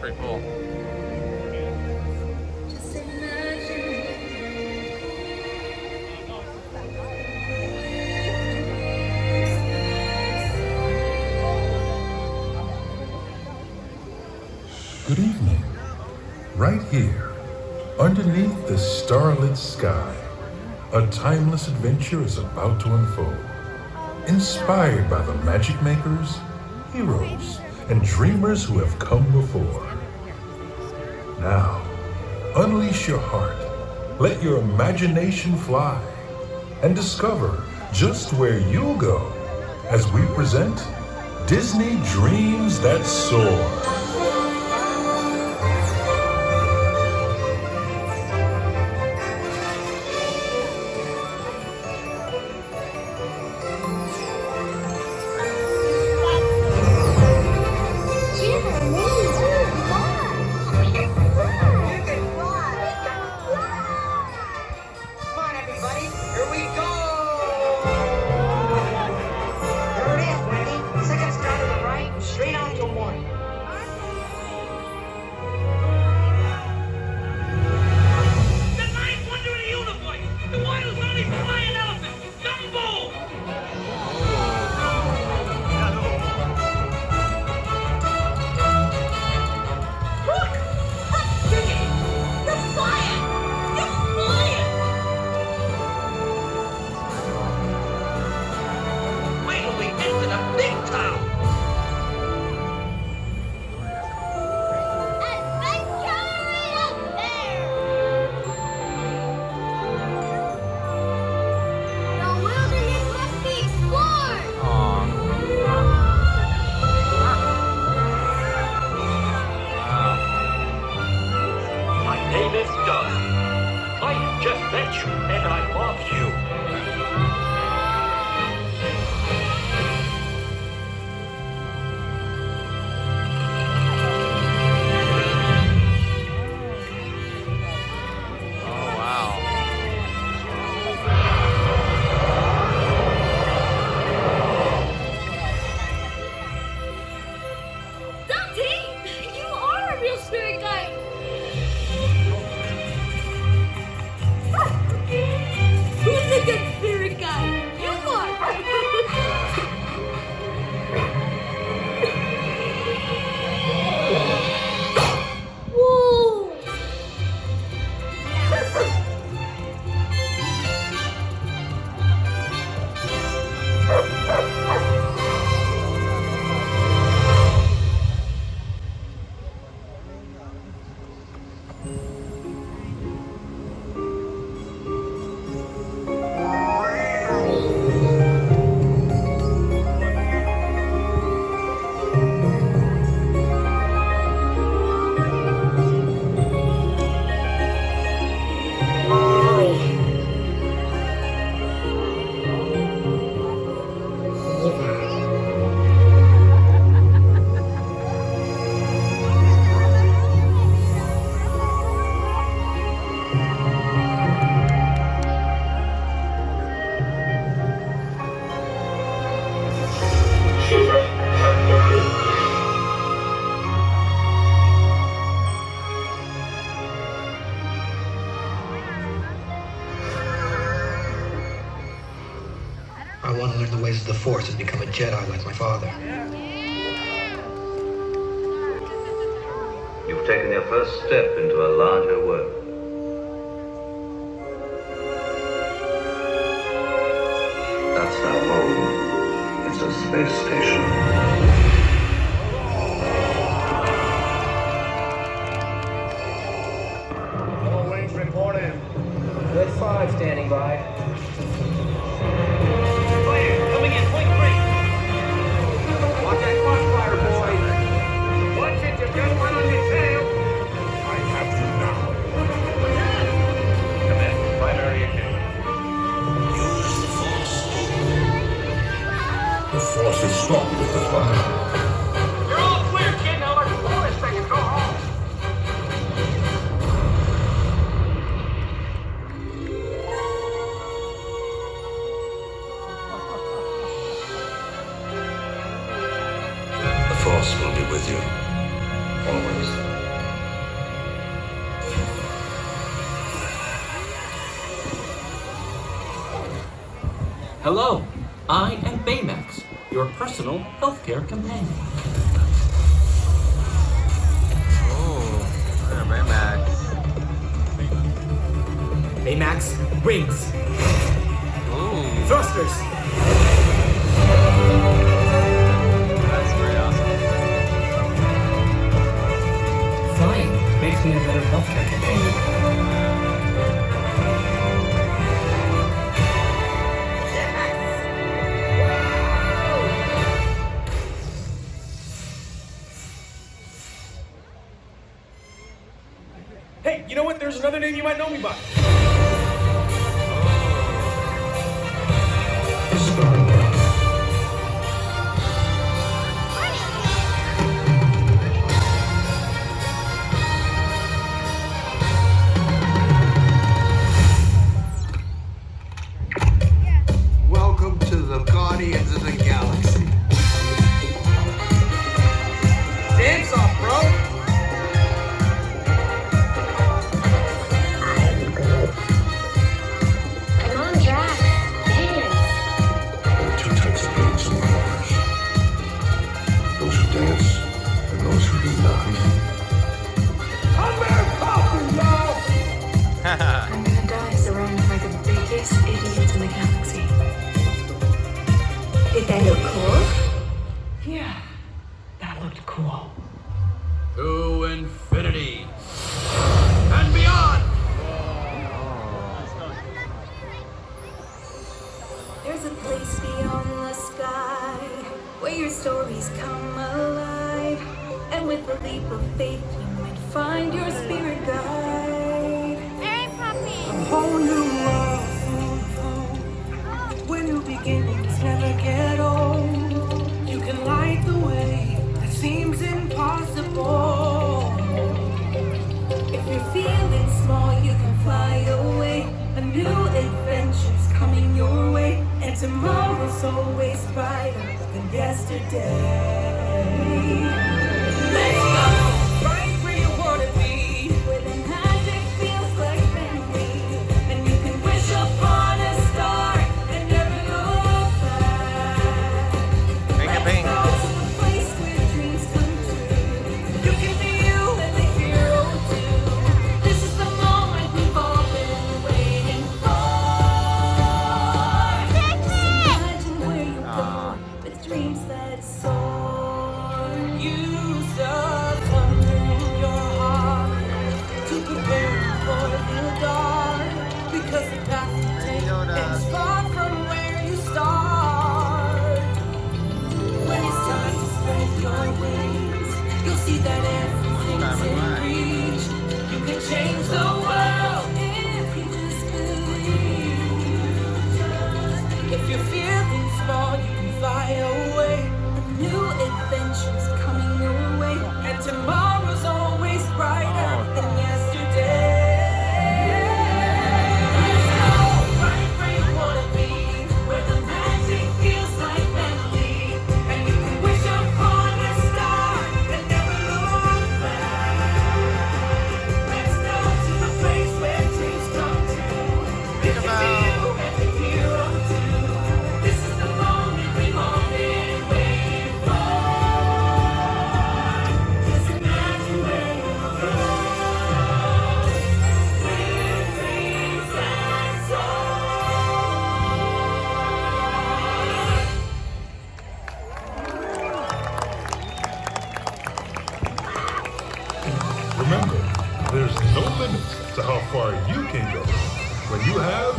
pretty cool. Good evening. Right here, underneath the starlit sky, a timeless adventure is about to unfold. Inspired by the magic makers, heroes, and dreamers who have come before. Now, unleash your heart, let your imagination fly, and discover just where you'll go as we present Disney Dreams That Soar. I want to learn the ways of the Force and become a Jedi like my father. You've taken your first step into a larger world. That's not home. It's a space station. All wings report in. Good 5 standing by. Coming in, point 3. Watch that crossfire, boys. Watch it, you've got one on your tail. I have you now. Come in, primary engagement. The Force is strong. Hello, I am Baymax, your personal healthcare companion. Oh, Baymax. Baymax, wings, Ooh, thrusters. that's very awesome. Flying makes me a better healthcare companion. Hey, you know what? There's another name you might know me by. Welcome to the Guardians of the Galaxy. Dance off, bro. Come on, Jack. Dance. There are two types of beings in the universe. Those who dance and those who do not. I'm Mary Poppins, y'all. I'm gonna die surrounded by the biggest idiots in the galaxy. Did that look cool? Yeah, that looked cool. To infinity and beyond! There's a place beyond the sky where your stories come alive. And with a leap of faith, you might find your spirit guide. Hey, puppy! Whole new world, where new beginnings never get old. You can light the way that seems impossible. If you're feeling small, you can fly away. A new adventure's coming your way. And tomorrow's always brighter than yesterday. Let's go! Right where you wanna be. Where the magic feels like family. And you can wish upon a star and never look back. Ping a ping. Let's go to a place where dreams come true. You can be you. And the hero too. This is the moment we've all been waiting for. Just imagine where you go with dreams that soar. Use the thunder in your heart to prepare you for the dark. Because the path you take is far from where you start. When it's time to spread your wings, you'll see that everything's in reach. You can change the world If you just believe. if you're feeling small. You can fly away, A new adventure's coming your way. and tomorrow's always brighter than yesterday. Let's go right where you wanna be, where the magic feels like family. And you can wish upon a star and never look back. Let's go to a place where dreams come true. Think about. And the hero too. This is the moment we've all been waiting for. Just imagine where you go. With dreams that soar. Remember, there's no limit to how far you can go when you have